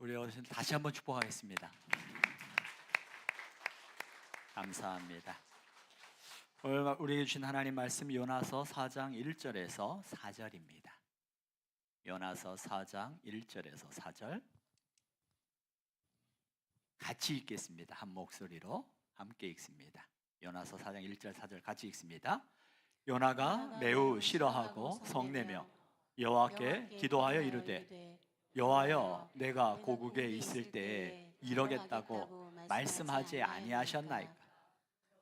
우리 어르신 다시 한번 축복하겠습니다. 감사합니다. 오늘 우리에게 주신 하나님 말씀 요나서 4장 1절에서 4절입니다. 요나서 4장 1절에서 4절 같이 읽겠습니다. 한 목소리로 함께 읽습니다. 요나서 4장 1절 4절 같이 읽습니다. 요나가 매우 싫어하고 성내며 여호와께 기도하여 이르되 여호와여, 내가 고국에 있을 때에 이러겠다고 말씀하지 아니하셨나이까?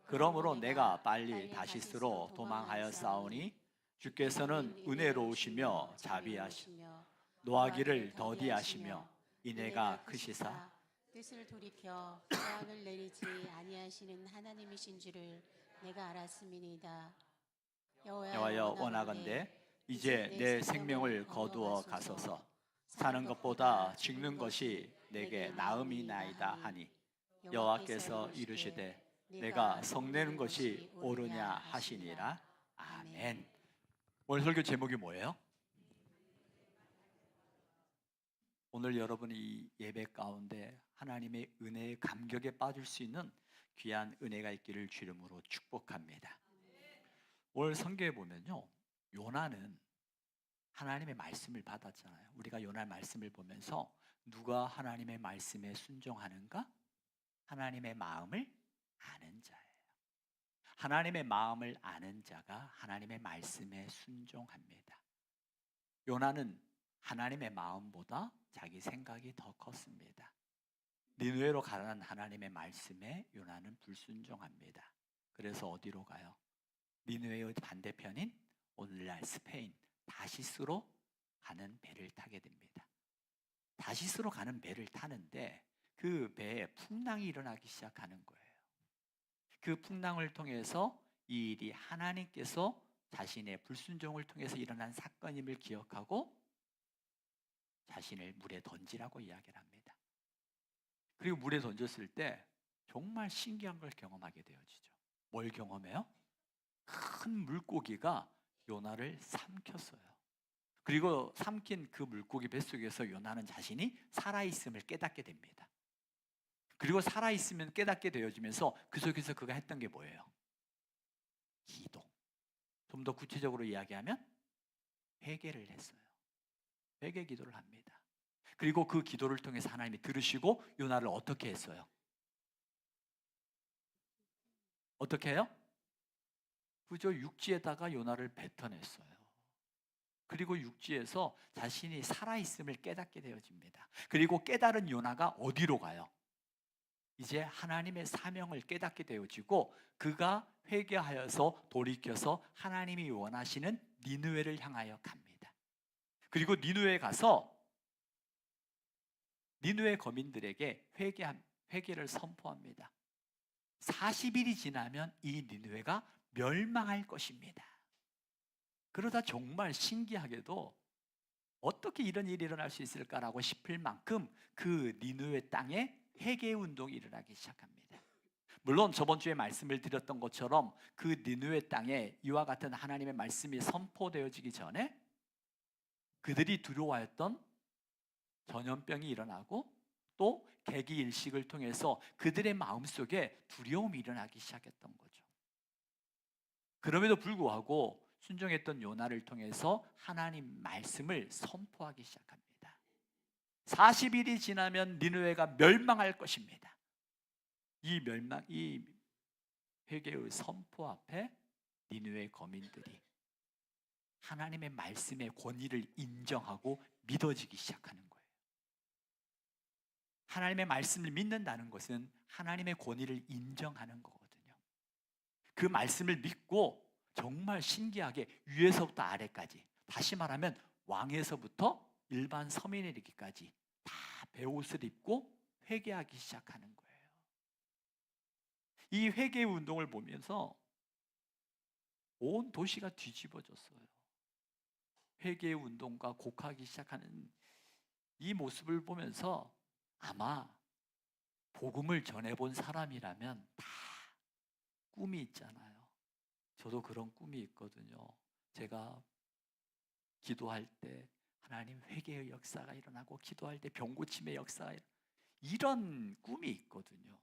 그러므로 내가 빨리 다시스로 도망하였사오니 주께서는 은혜로우시며 자비하시며 노하기를 더디하시며 인애가 크시사 뜻을 돌이켜 재앙을 내리지 아니하시는 하나님이신 줄을 내가 알았음이니이다. 여호와여, 원하건대 이제 내 생명을 거두어 가소서. 사는 것보다 죽는 것이 내게 나음이나이다 하니 여호와께서 이르시되 내가 성내는 것이 옳으냐 하시니라. 아멘. 오늘 설교 제목이 뭐예요? 오늘 여러분이 이 예배 가운데 하나님의 은혜의 감격에 빠질 수 있는 귀한 은혜가 있기를 주 이름으로 축복합니다. 오늘 성경에 보면요, 요나는 하나님의 말씀을 받았잖아요. 우리가 요나 말씀을 보면서 누가 하나님의 말씀에 순종하는가? 하나님의 마음을 아는 자예요. 하나님의 마음을 아는 자가 하나님의 말씀에 순종합니다. 요나는 하나님의 마음보다 자기 생각이 더 컸습니다. 니느웨로 가라는 하나님의 말씀에 요나는 불순종합니다. 그래서 어디로 가요? 니느웨의 반대편인 오늘날 스페인 다시스로 가는 배를 타게 됩니다. 다시스로 가는 배를 타는데 그 배에 풍랑이 일어나기 시작하는 거예요. 그 풍랑을 통해서 이 일이 하나님께서 자신의 불순종을 통해서 일어난 사건임을 기억하고 자신을 물에 던지라고 이야기를 합니다. 그리고 물에 던졌을 때 정말 신기한 걸 경험하게 되어지죠. 뭘 경험해요? 큰 물고기가 요나를 삼켰어요. 그리고 삼킨 그 물고기 뱃속에서 요나는 자신이 살아있음을 깨닫게 됩니다. 그리고 살아있으면 깨닫게 되어지면서 그 속에서 그가 했던 게 뭐예요? 기도. 좀 더 구체적으로 이야기하면 회개를 했어요. 회개 기도를 합니다. 그리고 그 기도를 통해서 하나님이 들으시고 요나를 어떻게 했어요? 어떻게 해요? 그저 육지에다가 요나를 뱉어냈어요. 그리고 육지에서 자신이 살아있음을 깨닫게 되어집니다. 그리고 깨달은 요나가 어디로 가요? 이제 하나님의 사명을 깨닫게 되어지고 그가 회개하여서 돌이켜서 하나님이 원하시는 니느웨를 향하여 갑니다. 그리고 니느웨에 가서 니느웨 거민들에게 회개를 선포합니다. 40일이 지나면 이 니느웨가 멸망할 것입니다. 그러다 정말 신기하게도 어떻게 이런 일이 일어날 수 있을까라고 싶을 만큼 그 니느웨 땅에 회개 운동이 일어나기 시작합니다. 물론 저번 주에 말씀을 드렸던 것처럼 그 니느웨 땅에 이와 같은 하나님의 말씀이 선포되어지기 전에 그들이 두려워했던 전염병이 일어나고 또 개기일식을 통해서 그들의 마음속에 두려움이 일어나기 시작했던 거죠. 그럼에도 불구하고 순종했던 요나를 통해서 하나님 말씀을 선포하기 시작합니다. 40일이 지나면 니느웨가 멸망할 것입니다. 이 회개의 선포 앞에 니느웨 거민들이 하나님의 말씀의 권위를 인정하고 믿어지기 시작하는 거예요. 하나님의 말씀을 믿는다는 것은 하나님의 권위를 인정하는 거거든요. 그 말씀을 믿고 정말 신기하게 위에서부터 아래까지, 다시 말하면 왕에서부터 일반 서민에 이르기까지 다 베옷을 입고 회개하기 시작하는 거예요. 이 회개 운동을 보면서 온 도시가 뒤집어졌어요. 회개 운동과 곡하기 시작하는 이 모습을 보면서 아마 복음을 전해본 사람이라면 다 꿈이 있잖아요. 저도 그런 꿈이 있거든요. 제가 기도할 때 하나님 회개의 역사가 일어나고 기도할 때 병 고침의 역사가 이런 꿈이 있거든요.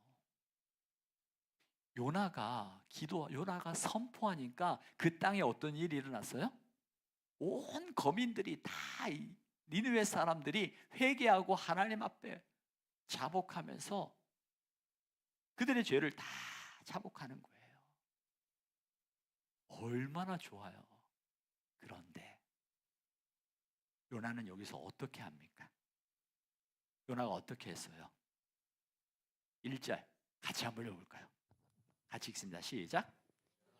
요나가 선포하니까 그 땅에 어떤 일이 일어났어요? 온 거민들이 다 니느웨 사람들이 회개하고 하나님 앞에 자복하면서 그들의 죄를 다 자복하는 거예요. 얼마나 좋아요. 그런데 요나는 여기서 어떻게 합니까? 요나가 어떻게 했어요? 1절 같이 한번 읽어볼까요? 같이 읽습니다. 시작.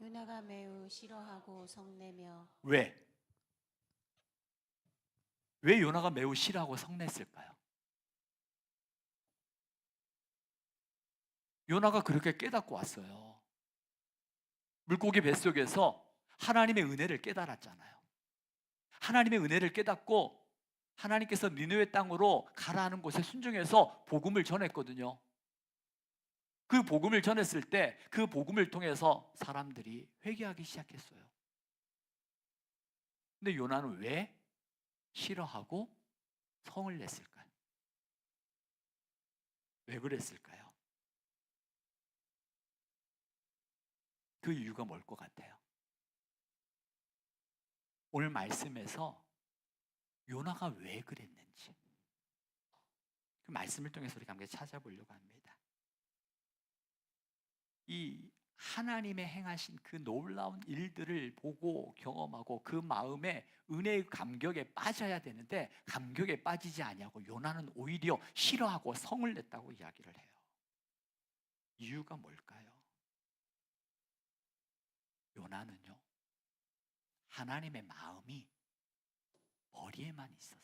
요나가 매우 싫어하고 성내며. 왜? 왜 요나가 매우 싫어하고 성냈을까요? 요나가 그렇게 깨닫고 왔어요. 물고기 뱃속에서 하나님의 은혜를 깨달았잖아요. 하나님의 은혜를 깨닫고 하나님께서 니느웨 땅으로 가라는 곳에 순종해서 복음을 전했거든요. 그 복음을 전했을 때 그 복음을 통해서 사람들이 회개하기 시작했어요. 근데 요나는 왜 싫어하고 성을 냈을까요? 왜 그랬을까요? 그 이유가 뭘 것 같아요? 오늘 말씀에서 요나가 왜 그랬는지 그 말씀을 통해서 우리가 함께 찾아보려고 합니다. 이 하나님의 행하신 그 놀라운 일들을 보고 경험하고 그 마음에 은혜의 감격에 빠져야 되는데 감격에 빠지지 아니하고 요나는 오히려 싫어하고 성을 냈다고 이야기를 해요. 이유가 뭘까요? 요나는요, 하나님의 마음이 머리에만 있었어요.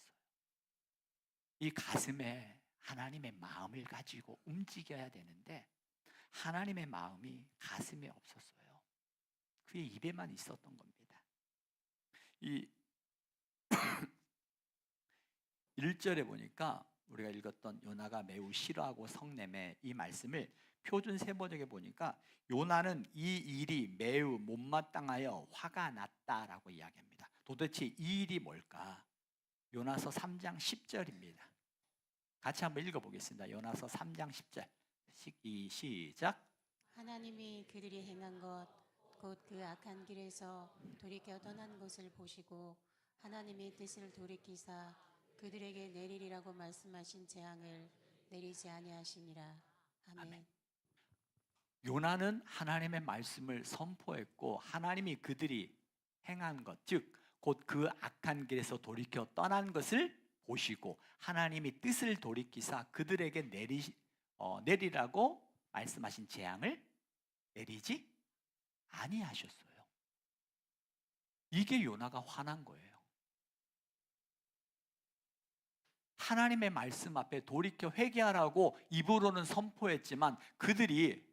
이 가슴에 하나님의 마음을 가지고 움직여야 되는데 하나님의 마음이 가슴에 없었어요. 그의 입에만 있었던 겁니다. 이 1절에 보니까 우리가 읽었던 요나가 매우 싫어하고 성내매 이 말씀을 표준 세번역에 보니까 요나는 이 일이 매우 못마땅하여 화가 났다라고 이야기합니다. 도대체 이 일이 뭘까? 요나서 3장 10절입니다. 같이 한번 읽어보겠습니다. 요나서 3장 10절 시작. 하나님이 그들이 행한 것 곧 그 악한 길에서 돌이켜 떠난 것을 보시고 하나님의 뜻을 돌이키사 그들에게 내리리라고 말씀하신 재앙을 내리지 아니하시니라. 아멘. 아멘. 요나는 하나님의 말씀을 선포했고 하나님이 그들이 행한 것, 즉 곧 그 악한 길에서 돌이켜 떠난 것을 보시고 하나님이 뜻을 돌이키사 그들에게 내리라고 말씀하신 재앙을 내리지 아니하셨어요. 이게 요나가 화난 거예요. 하나님의 말씀 앞에 돌이켜 회개하라고 입으로는 선포했지만 그들이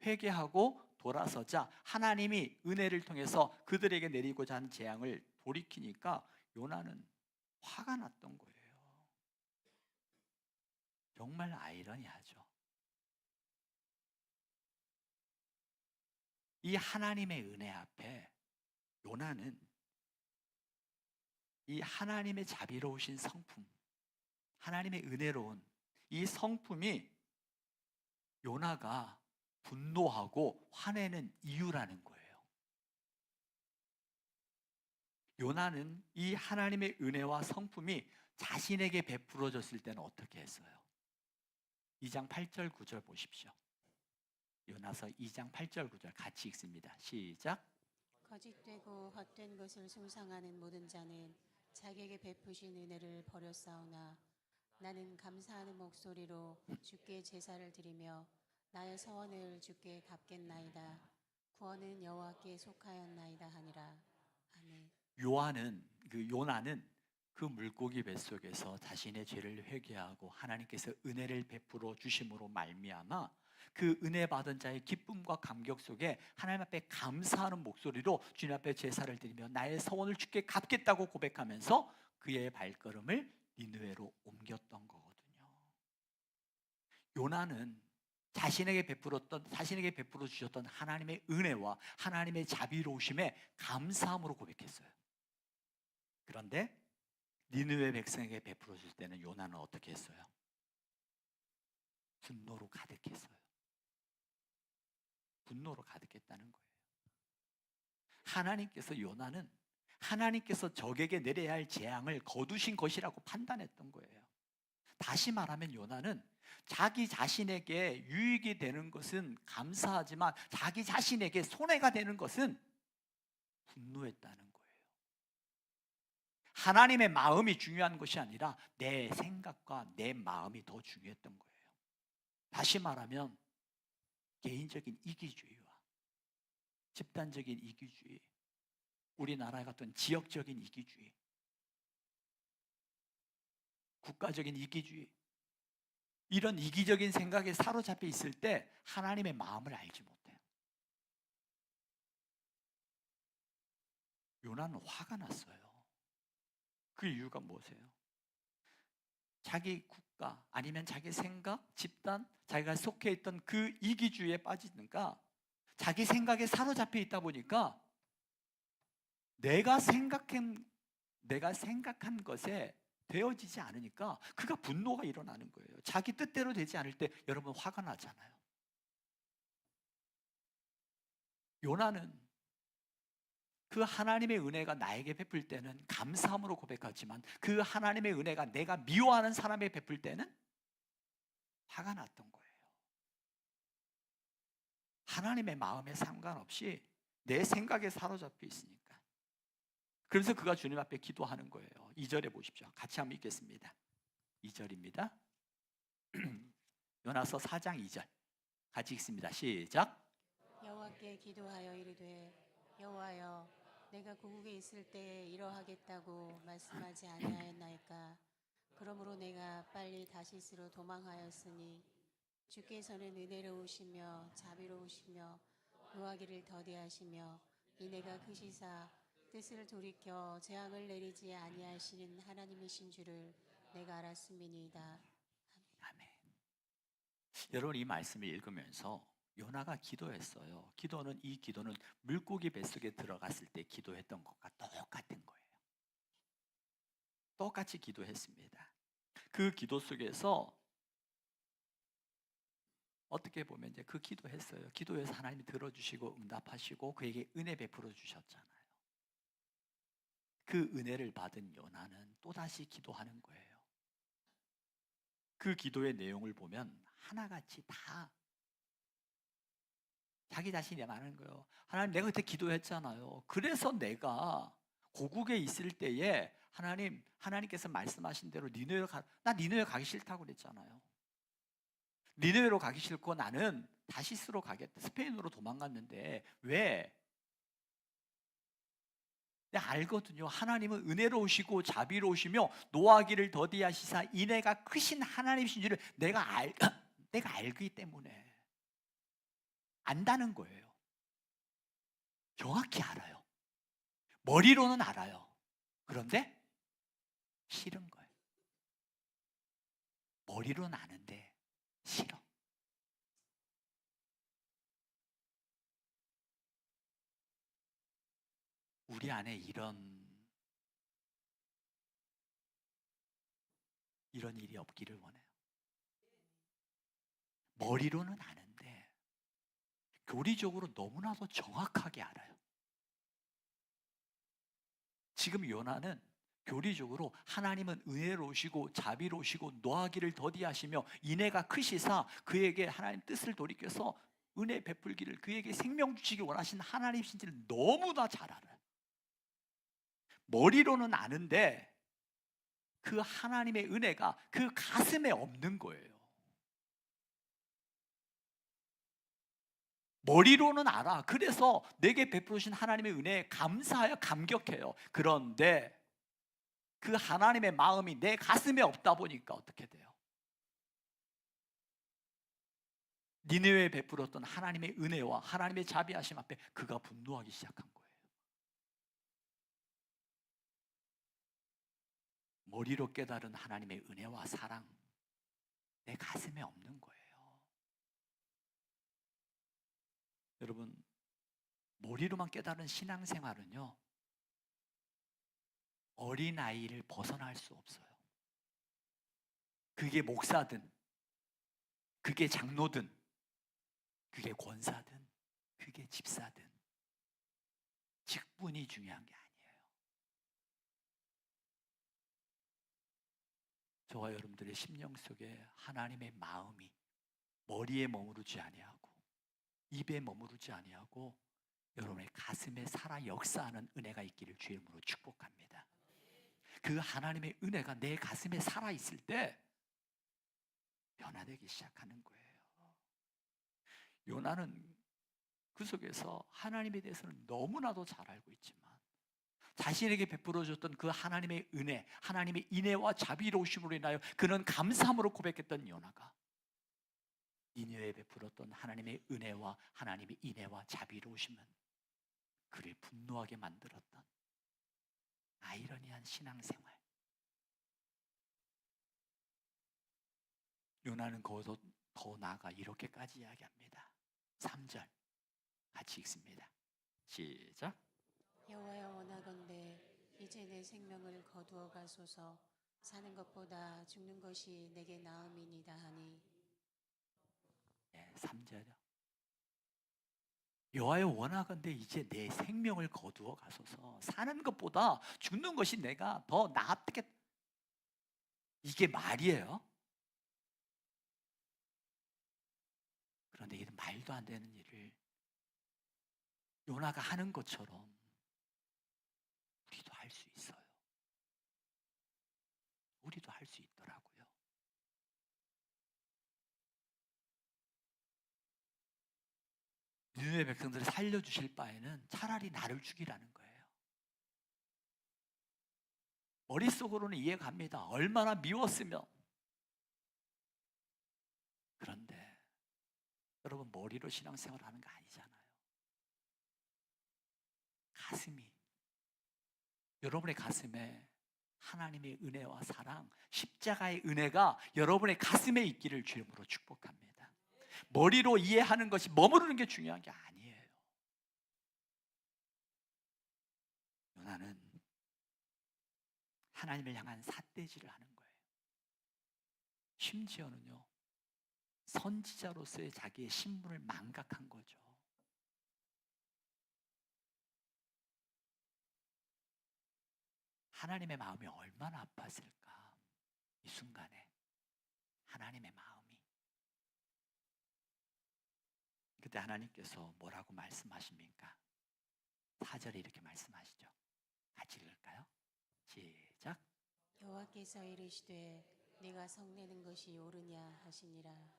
회개하고 돌아서자 하나님이 은혜를 통해서 그들에게 내리고자 하는 재앙을 돌이키니까 요나는 화가 났던 거예요. 정말 아이러니하죠. 이 하나님의 은혜 앞에 요나는 이 하나님의 자비로우신 성품, 하나님의 은혜로운 이 성품이 요나가 분노하고 화내는 이유라는 거예요. 요나는 이 하나님의 은혜와 성품이 자신에게 베풀어졌을 때는 어떻게 했어요? 2장 8절 9절 보십시오. 요나서 2장 8절 9절 같이 읽습니다. 시작. 거짓되고 헛된 것을 숭상하는 모든 자는 자기에게 베푸신 은혜를 버렸사오나 나는 감사하는 목소리로 주께 제사를 드리며 나의 서원을 주께 갚겠나이다. 구원은 여호와께 속하였나이다 하니라. 아멘. 요나는 그 물고기 뱃속에서 자신의 죄를 회개하고 하나님께서 은혜를 베풀어 주심으로 말미암아 그 은혜 받은 자의 기쁨과 감격 속에 하나님 앞에 감사하는 목소리로 주님 앞에 제사를 드리며 나의 서원을 주께 갚겠다고 고백하면서 그의 발걸음을 니느웨로 옮겼던 거거든요. 요나는 자신에게 베풀어 주셨던 하나님의 은혜와 하나님의 자비로우심에 감사함으로 고백했어요. 그런데 니느웨 백성에게 베풀어 줄 때는 요나는 어떻게 했어요? 분노로 가득했어요. 분노로 가득했다는 거예요. 하나님께서 적에게 내려야 할 재앙을 거두신 것이라고 판단했던 거예요. 다시 말하면 요나는 자기 자신에게 유익이 되는 것은 감사하지만 자기 자신에게 손해가 되는 것은 분노했다는 거예요. 하나님의 마음이 중요한 것이 아니라 내 생각과 내 마음이 더 중요했던 거예요. 다시 말하면 개인적인 이기주의와 집단적인 이기주의, 우리나라 같은 지역적인 이기주의, 국가적인 이기주의, 이런 이기적인 생각에 사로잡혀 있을 때 하나님의 마음을 알지 못해요. 요나는 화가 났어요. 그 이유가 무엇이에요? 자기 국가 아니면 자기 생각, 집단, 자기가 속해 있던 그 이기주의에 빠지니까 자기 생각에 사로잡혀 있다 보니까 내가 생각한 것에 되어지지 않으니까 그가 분노가 일어나는 거예요. 자기 뜻대로 되지 않을 때 여러분 화가 나잖아요. 요나는 그 하나님의 은혜가 나에게 베풀 때는 감사함으로 고백하지만 그 하나님의 은혜가 내가 미워하는 사람에게 베풀 때는 화가 났던 거예요. 하나님의 마음에 상관없이 내 생각에 사로잡혀 있으니까. 그래서 그가 주님 앞에 기도하는 거예요. 2절에 보십시오. 같이 한번 읽겠습니다. 2절입니다. 요나서 4장 2절 같이 읽습니다. 시작. 여호와께 기도하여 이르되 여호와여 내가 고국에 있을 때에 이러하겠다고 말씀하지 아니하였나이까. 그러므로 내가 빨리 다시스로 도망하였으니 주께서는 은혜로우시며 자비로우시며 노하기를 더디하시며 이내가 크시사 뜻을 돌이켜 재앙을 내리지 아니하시는 하나님이신 줄을 내가 알았음이니이다. 아멘. 여러분 이 말씀을 읽으면서 요나가 기도했어요. 이 기도는 물고기 뱃속에 들어갔을 때 기도했던 것과 똑같은 거예요. 똑같이 기도했습니다. 그 기도 속에서 어떻게 보면 이제 그 기도했어요. 기도해서 하나님이 들어주시고 응답하시고 그에게 은혜 베풀어 주셨잖아요. 그 은혜를 받은 요나는 또다시 기도하는 거예요. 그 기도의 내용을 보면 하나같이 다 자기 자신이 말하는 거예요. 하나님 내가 그때 기도했잖아요. 그래서 내가 고국에 있을 때에 하나님께서 말씀하신 대로 나 니느웨 가기 싫다고 그랬잖아요. 니느웨로 가기 싫고 나는 다시스로 가겠다. 스페인으로 도망갔는데 왜? 내가 알거든요. 하나님은 은혜로우시고 자비로우시며 노하기를 더디하시사 인애가 크신 하나님이신 줄을 내가 알기 때문에 안다는 거예요. 정확히 알아요. 머리로는 알아요. 그런데 싫은 거예요. 머리로는 아는데 싫어. 우리 안에 이런 일이 없기를 원해요. 머리로는 아는데 교리적으로 너무나도 정확하게 알아요. 지금 요나는 교리적으로 하나님은 은혜로우시고 자비로우시고 노하기를 더디하시며 인애가 크시사 그에게 하나님 뜻을 돌이켜서 은혜 베풀기를 그에게 생명 주시기 원하신 하나님이신지를 너무나 잘 알아요. 머리로는 아는데 그 하나님의 은혜가 그 가슴에 없는 거예요. 머리로는 알아. 그래서 내게 베푸신 하나님의 은혜에 감사하여 감격해요. 그런데 그 하나님의 마음이 내 가슴에 없다 보니까 어떻게 돼요? 니느웨에 베풀었던 하나님의 은혜와 하나님의 자비하심 앞에 그가 분노하기 시작한 거예요. 머리로 깨달은 하나님의 은혜와 사랑 내 가슴에 없는 거예요. 여러분 머리로만 깨달은 신앙생활은요 어린아이를 벗어날 수 없어요. 그게 목사든, 그게 장로든, 그게 권사든, 그게 집사든 직분이 중요한 게 아니에요. 저와 여러분들의 심령 속에 하나님의 마음이 머리에 머무르지 아니하고 입에 머무르지 아니하고 여러분의 가슴에 살아 역사하는 은혜가 있기를 주의 이름으로 축복합니다. 그 하나님의 은혜가 내 가슴에 살아 있을 때 변화되기 시작하는 거예요. 요나는 그 속에서 하나님에 대해서는 너무나도 잘 알고 있지만 자신에게 베풀어 줬던 그 하나님의 은혜, 하나님의 인애와 자비로우심으로 인하여 그는 감사함으로 고백했던 요나가 니느웨에 베풀었던 하나님의 은혜와 하나님의 인애와 자비로우심은 그를 분노하게 만들었던 아이러니한 신앙생활. 요나는 거기서 더 나아가 이렇게까지 이야기합니다. 3절 같이 읽습니다. 시작. 여호와여 원하건대 이제 내 생명을 거두어 가소서. 사는 것보다 죽는 것이 내게 나음이니이다 하니. 3절이요. 여호와여 원하건대 이제 내 생명을 거두어 가소서. 사는 것보다 죽는 것이 내가 더 나았겠다. 이게 말이에요? 그런데 이런 말도 안 되는 일을 요나가 하는 것처럼 우리도 할 수 있어요. 우리도 할 수 있더라고요. 니느웨 백성들을 살려주실 바에는 차라리 나를 죽이라는 거예요. 머릿속으로는 이해갑니다. 얼마나 미웠으면. 그런데 여러분 머리로 신앙생활 하는 거 아니잖아요. 가슴이, 여러분의 가슴에 하나님의 은혜와 사랑, 십자가의 은혜가 여러분의 가슴에 있기를 주님으로 축복합니다. 머리로 이해하는 것이 머무르는 게 중요한 게 아니에요. 요나는 하나님을 향한 삿대질을 하는 거예요. 심지어는요, 선지자로서의 자기의 신분을 망각한 거죠. 하나님의 마음이 얼마나 아팠을까. 이 순간에 하나님의 마음이. 그때 하나님께서 뭐라고 말씀하십니까? 4절에 이렇게 말씀하시죠. 같이 읽을까요? 시작. 여호와께서 이르시되 내가 성내는 것이 옳으냐 하시니라.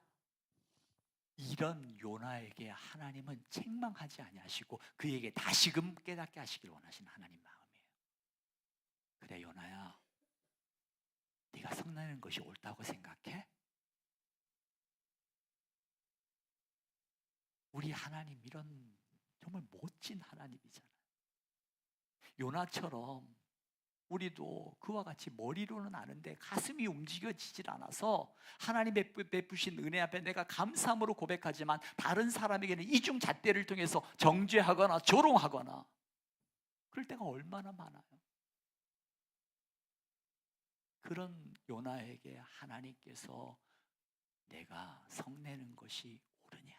이런 요나에게 하나님은 책망하지 아니하시고 그에게 다시금 깨닫게 하시길 원하시는 하나님 마음이에요. 그래 요나야, 네가 성내는 것이 옳다고 생각해? 우리 하나님 이런 정말 멋진 하나님이잖아요. 요나처럼 우리도 그와 같이 머리로는 아는데 가슴이 움직여지질 않아서 하나님의 베푸신 은혜 앞에 내가 감사함으로 고백하지만 다른 사람에게는 이중잣대를 통해서 정죄하거나 조롱하거나 그럴 때가 얼마나 많아요. 그런 요나에게 하나님께서 내가 성내는 것이 옳으냐.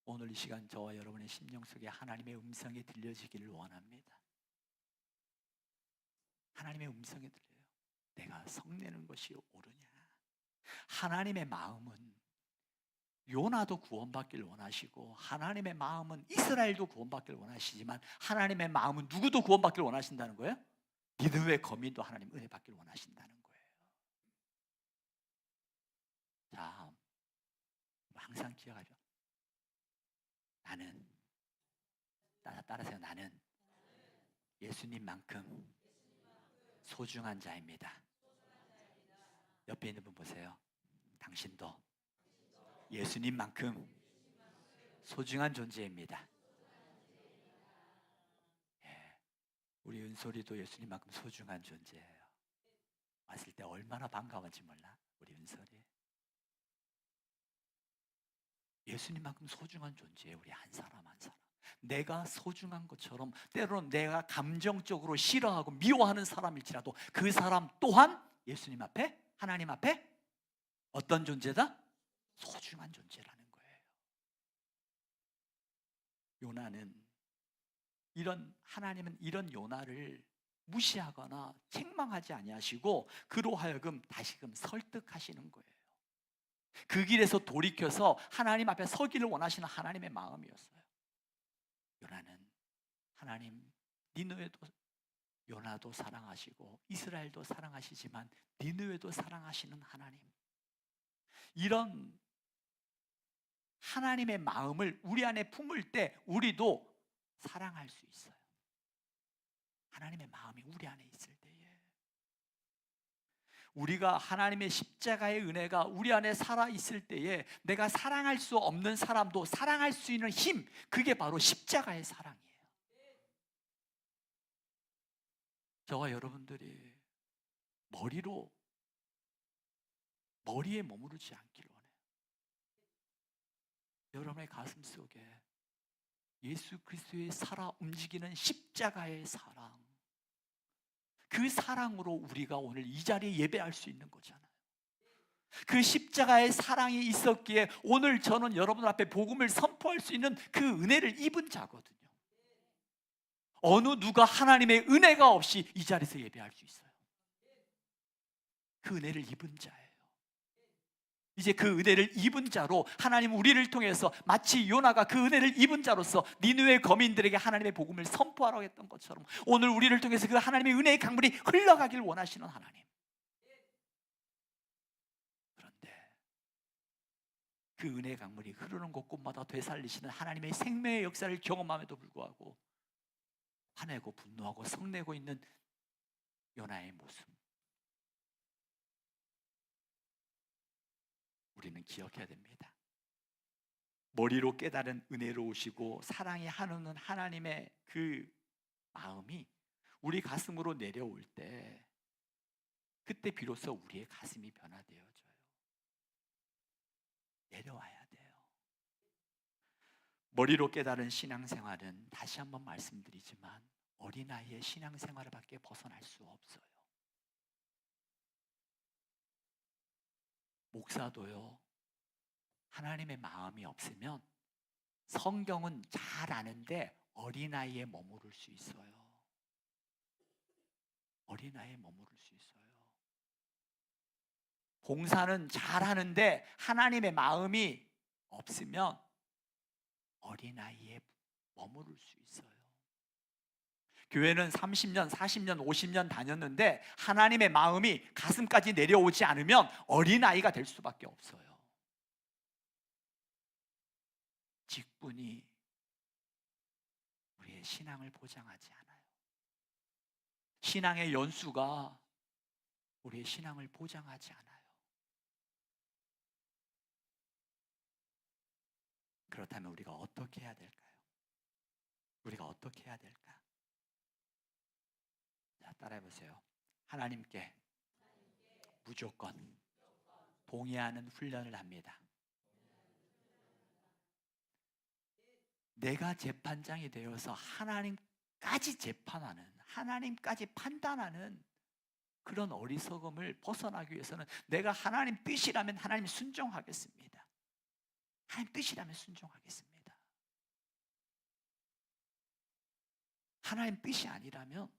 오늘 이 시간 저와 여러분의 심령 속에 하나님의 음성이 들려지기를 원합니다. 하나님의 음성이 들려요. 내가 성내는 것이 옳으냐. 하나님의 마음은 요나도 구원받기를 원하시고 하나님의 마음은 이스라엘도 구원받기를 원하시지만 하나님의 마음은 누구도 구원받기를 원하신다는 거예요? 니느웨 거민도 하나님 은혜 받기를 원하신다는 거예요. 자, 항상 기억하죠. 나는 따라서요. 나는 예수님만큼 소중한 자입니다. 옆에 있는 분 보세요. 당신도 예수님만큼 소중한 존재입니다. 예, 우리 은솔이도 예수님만큼 소중한 존재예요. 왔을 때 얼마나 반가운지 몰라. 우리 은솔이 예수님만큼 소중한 존재예요. 우리 한 사람 한 사람. 내가 소중한 것처럼 때로는 내가 감정적으로 싫어하고 미워하는 사람일지라도 그 사람 또한 예수님 앞에, 하나님 앞에 어떤 존재다? 소중한 존재라는 거예요. 요나는 하나님은 이런 요나를 무시하거나 책망하지 아니하시고 그로 하여금 다시금 설득하시는 거예요. 그 길에서 돌이켜서 하나님 앞에 서기를 원하시는 하나님의 마음이었어요. 요나는 하나님, 니느웨도 요나도 사랑하시고 이스라엘도 사랑하시지만 니느웨도 사랑하시는 하나님, 이런 하나님의 마음을 우리 안에 품을 때 우리도 사랑할 수 있어요. 하나님의 마음이 우리 안에 있을 때에 우리가 하나님의 십자가의 은혜가 우리 안에 살아있을 때에 내가 사랑할 수 없는 사람도 사랑할 수 있는 힘, 그게 바로 십자가의 사랑이에요. 저와 여러분들이 머리에 머무르지 않기를 원해요. 여러분의 가슴 속에 예수 그리스도의 살아 움직이는 십자가의 사랑, 그 사랑으로 우리가 오늘 이 자리에 예배할 수 있는 거잖아요. 그 십자가의 사랑이 있었기에 오늘 저는 여러분 앞에 복음을 선포할 수 있는 그 은혜를 입은 자거든요. 어느 누가 하나님의 은혜가 없이 이 자리에서 예배할 수 있어요. 그 은혜를 입은 자예요. 이제 그 은혜를 입은 자로 하나님 우리를 통해서 마치 요나가 그 은혜를 입은 자로서 니느웨 거민들에게 하나님의 복음을 선포하라고 했던 것처럼 오늘 우리를 통해서 그 하나님의 은혜의 강물이 흘러가길 원하시는 하나님. 그런데 그 은혜의 강물이 흐르는 곳곳마다 되살리시는 하나님의 생명의 역사를 경험함에도 불구하고 화내고 분노하고 성내고 있는 요나의 모습, 우리는 기억해야 됩니다. 머리로 깨달은 은혜로우시고 사랑이 한우는 하나님의 그 마음이 우리 가슴으로 내려올 때 그때 비로소 우리의 가슴이 변화되어져요. 내려와야 돼요. 머리로 깨달은 신앙생활은 다시 한번 말씀드리지만 어린아이의 신앙생활밖에 벗어날 수 없어요. 목사도요, 하나님의 마음이 없으면 성경은 잘 아는데 어린아이에 머무를 수 있어요. 어린아이에 머무를 수 있어요. 봉사는 잘 하는데 하나님의 마음이 없으면 어린아이에 머무를 수 있어요. 교회는 30년, 40년, 50년 다녔는데 하나님의 마음이 가슴까지 내려오지 않으면 어린아이가 될 수밖에 없어요. 직분이 우리의 신앙을 보장하지 않아요. 신앙의 연수가 우리의 신앙을 보장하지 않아요. 그렇다면 우리가 어떻게 해야 될까요? 우리가 어떻게 해야 될까? 자, 따라해보세요. 하나님께 무조건 동의하는 훈련을 합니다. 내가 재판장이 되어서 하나님까지 재판하는, 하나님까지 판단하는 그런 어리석음을 벗어나기 위해서는 내가 하나님 뜻이라면 하나님 순종하겠습니다. 하나님 뜻이라면 순종하겠습니다. 하나님 뜻이 아니라면,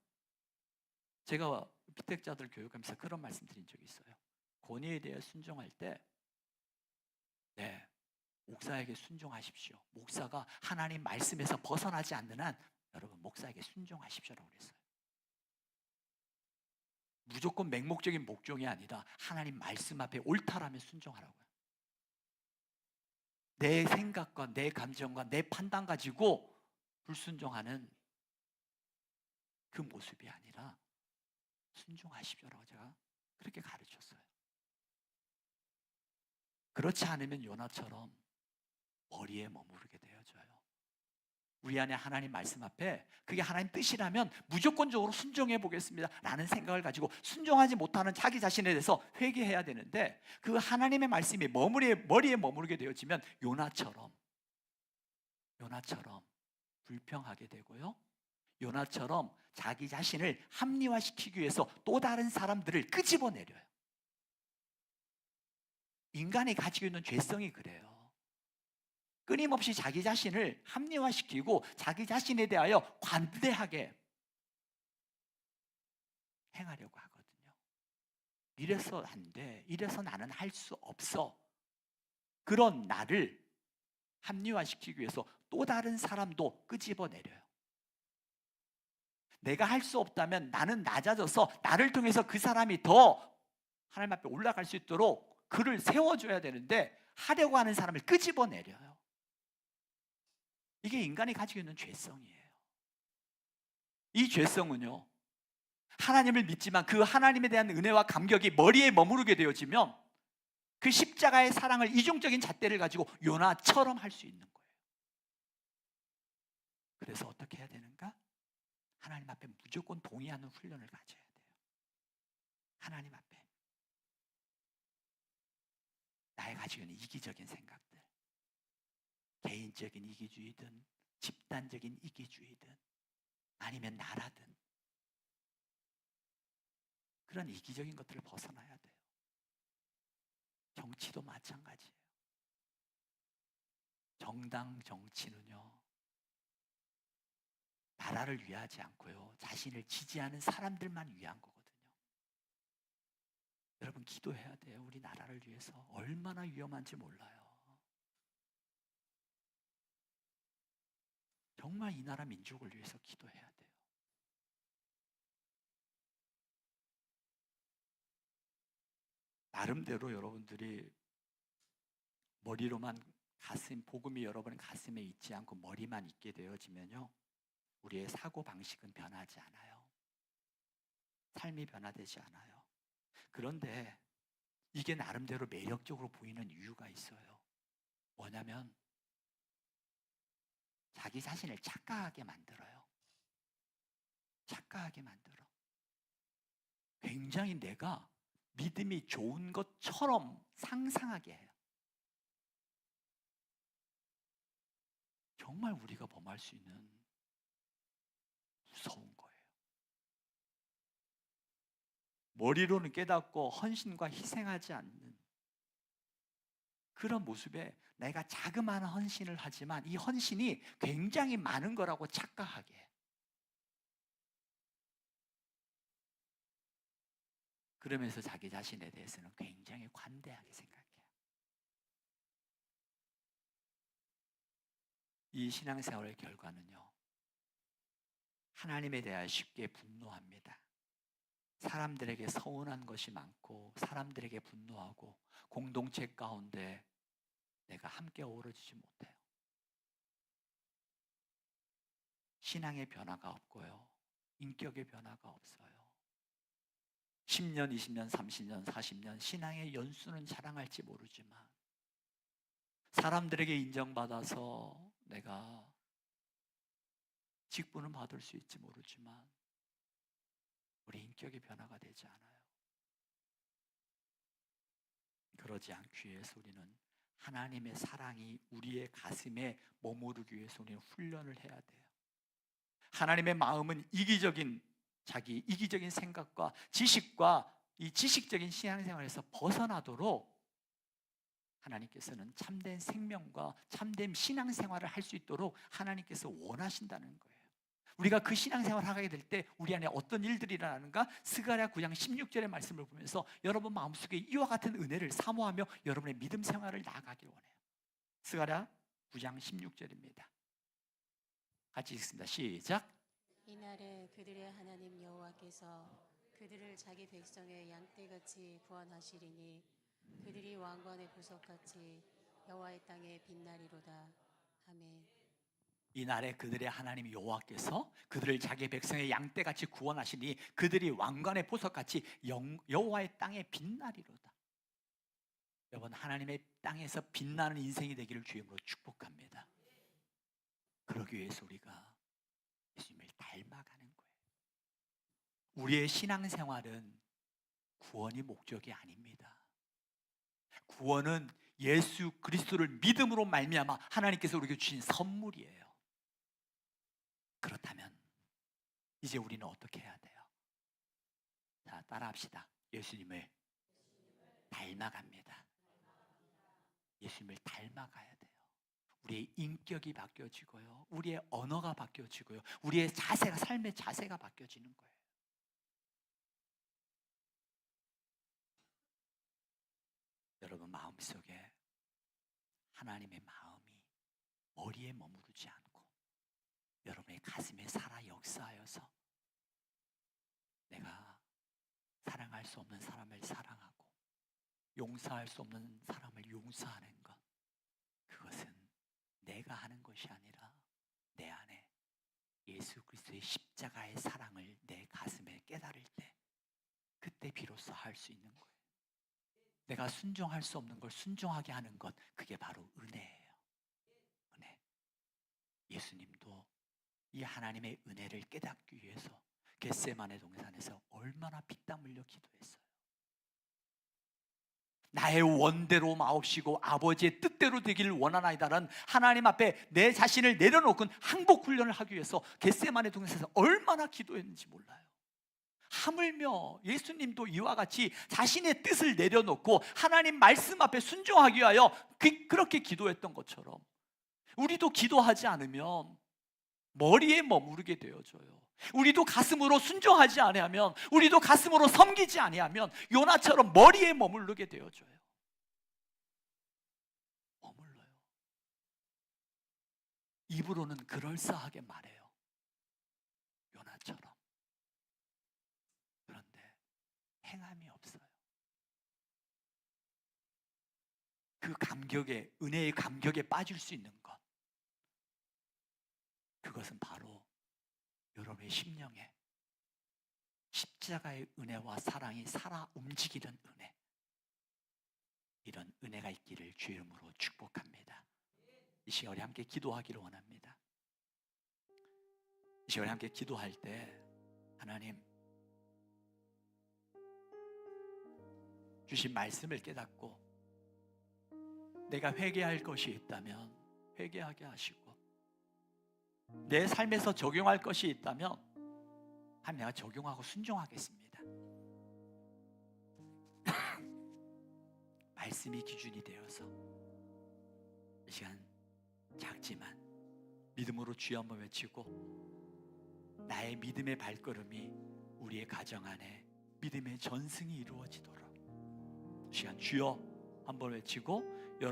제가 피택자들 교육하면서 그런 말씀 드린 적이 있어요. 권위에 대해 순종할 때 네, 목사에게 순종하십시오. 목사가 하나님 말씀에서 벗어나지 않는 한 여러분 목사에게 순종하십시오라고 그랬어요. 무조건 맹목적인 목종이 아니라 하나님 말씀 앞에 옳다라면 순종하라고요. 내 생각과 내 감정과 내 판단 가지고 불순종하는 그 모습이 아니라 순종하십시오라고 제가 그렇게 가르쳤어요. 그렇지 않으면 요나처럼 머리에 머무르게 되어져요. 우리 안에 하나님 말씀 앞에 그게 하나님 뜻이라면 무조건적으로 순종해 보겠습니다 라는 생각을 가지고 순종하지 못하는 자기 자신에 대해서 회개해야 되는데, 그 하나님의 말씀이 머리에 머무르게 되어지면 요나처럼 불평하게 되고요. 요나처럼 자기 자신을 합리화시키기 위해서 또 다른 사람들을 끄집어내려요. 인간이 가지고 있는 죄성이 그래요. 끊임없이 자기 자신을 합리화시키고 자기 자신에 대하여 관대하게 행하려고 하거든요. 이래서 안 돼. 이래서 나는 할 수 없어. 그런 나를 합리화시키기 위해서 또 다른 사람도 끄집어내려요. 내가 할 수 없다면 나는 낮아져서 나를 통해서 그 사람이 더 하나님 앞에 올라갈 수 있도록 그를 세워줘야 되는데 하려고 하는 사람을 끄집어내려요. 이게 인간이 가지고 있는 죄성이에요. 이 죄성은요, 하나님을 믿지만 그 하나님에 대한 은혜와 감격이 머리에 머무르게 되어지면 그 십자가의 사랑을 이중적인 잣대를 가지고 요나처럼 할 수 있는 거예요. 그래서 어떻게 해야 되는가? 하나님 앞에 무조건 동의하는 훈련을 가져야 돼요. 하나님 앞에 나의 가지고 있는 이기적인 생각들, 개인적인 이기주의든 집단적인 이기주의든 아니면 나라든 그런 이기적인 것들을 벗어나야 돼요. 정치도 마찬가지예요. 정당 정치는요, 나라를 위하지 않고요, 자신을 지지하는 사람들만 위한 거거든요. 여러분 기도해야 돼요. 우리 나라를 위해서. 얼마나 위험한지 몰라요. 정말 이 나라 민족을 위해서 기도해야 돼요. 나름대로 여러분들이 머리로만 복음이 여러분의 가슴에 있지 않고 머리만 있게 되어지면요, 우리의 사고방식은 변하지 않아요. 삶이 변화되지 않아요. 그런데 이게 나름대로 매력적으로 보이는 이유가 있어요. 뭐냐면 자기 자신을 착각하게 만들어요. 착각하게 만들어. 굉장히 내가 믿음이 좋은 것처럼 상상하게 해요. 정말 우리가 범할 수 있는 무서운 거예요. 머리로는 깨닫고 헌신과 희생하지 않는 그런 모습에 내가 자그마한 헌신을 하지만 이 헌신이 굉장히 많은 거라고 착각하게 해요. 그러면서 자기 자신에 대해서는 굉장히 관대하게 생각해요. 이 신앙생활의 결과는요, 하나님에 대하여 쉽게 분노합니다. 사람들에게 서운한 것이 많고 사람들에게 분노하고 공동체 가운데 내가 함께 어우러지지 못해요. 신앙의 변화가 없고요, 인격의 변화가 없어요. 10년, 20년, 30년, 40년 신앙의 연수는 자랑할지 모르지만 사람들에게 인정받아서 내가 직분은 받을 수 있지 모르지만 우리 인격의 변화가 되지 않아요. 그러지 않기 위해서 우리는 하나님의 사랑이 우리의 가슴에 머무르기 위해서 우리는 훈련을 해야 돼요. 하나님의 마음은 자기 이기적인 생각과 지식과 이 지식적인 신앙생활에서 벗어나도록 하나님께서는 참된 생명과 참된 신앙생활을 할 수 있도록 하나님께서 원하신다는 거예요. 우리가 그 신앙생활을 하게 될 때 우리 안에 어떤 일들이 일어나는가? 스가랴 9장 16절의 말씀을 보면서 여러분 마음속에 이와 같은 은혜를 사모하며 여러분의 믿음 생활을 나아가길 원해요. 스가랴 9장 16절입니다. 같이 읽습니다. 시작. 이날에 그들의 하나님 여호와께서 그들을 자기 백성의 양떼같이 구원하시리니 그들이 왕관의 보석같이 여호와의 땅에 빛나리로다. 아멘. 이날에 그들의 하나님 여호와께서 그들을 자기 백성의 양떼같이 구원하시니 그들이 왕관의 보석같이 여호와의 땅에 빛나리로다. 여러분, 하나님의 땅에서 빛나는 인생이 되기를 주님으로 축복합니다. 그러기 위해서 우리가 예수님을 닮아가는 거예요. 우리의 신앙생활은 구원이 목적이 아닙니다. 구원은 예수 그리스도를 믿음으로 말미암아 하나님께서 우리에게 주신 선물이에요. 그렇다면 이제 우리는 어떻게 해야 돼요? 자, 따라합시다. 예수님을 닮아갑니다. 예수님을 닮아가야 돼요. 우리의 인격이 바뀌어지고요, 우리의 언어가 바뀌어지고요, 우리의 자세가, 삶의 자세가 바뀌어지는 거예요. 여러분 마음속에 하나님의 마음이 머리에 머무르지 않고 여러분의 가슴에 살아 역사하여서 내가 사랑할 수 없는 사람을 사랑하고 용서할 수 없는 사람을 용서하는 것, 그것은 내가 하는 것이 아니라 내 안에 예수 그리스도의 십자가의 사랑을 내 가슴에 깨달을 때, 그때 비로소 할 수 있는 거예요. 내가 순종할 수 없는 걸 순종하게 하는 것, 그게 바로 은혜예요. 은혜. 예수님도 이 하나님의 은혜를 깨닫기 위해서 겟세마네 동산에서 얼마나 피땀 흘려 기도했어요. 나의 원대로 마옵시고 아버지의 뜻대로 되기를 원하나이다라는 하나님 앞에 내 자신을 내려놓고 항복 훈련을 하기 위해서 겟세마네 동산에서 얼마나 기도했는지 몰라요. 하물며 예수님도 이와 같이 자신의 뜻을 내려놓고 하나님 말씀 앞에 순종하기 위하여 그렇게 기도했던 것처럼 우리도 기도하지 않으면 머리에 머무르게 되어져요. 우리도 가슴으로 순종하지 아니하면, 우리도 가슴으로 섬기지 아니하면 요나처럼 머리에 머무르게 되어져요. 머물러요. 입으로는 그럴싸하게 말해요, 요나처럼. 그런데 행함이 없어요. 그 감격에, 은혜의 감격에 빠질 수 있는 것, 그것은 바로 여러분의 심령에 십자가의 은혜와 사랑이 살아 움직이는 은혜, 이런 은혜가 있기를 주의 이름으로 축복합니다. 이 시간에 함께 기도하기를 원합니다. 이 시간에 함께 기도할 때 하나님 주신 말씀을 깨닫고 내가 회개할 것이 있다면 회개하게 하시고, 내 삶에서 적용할 것이 있다면 하나님 내가 적용하고 순종하겠습니다. 말씀이 기준이 되어서 이 시간 작지만 믿음으로 주여 한번 외치고, 나의 믿음의 발걸음이 우리의 가정 안에 믿음의 전승이 이루어지도록 이 시간 주여 한번 외치고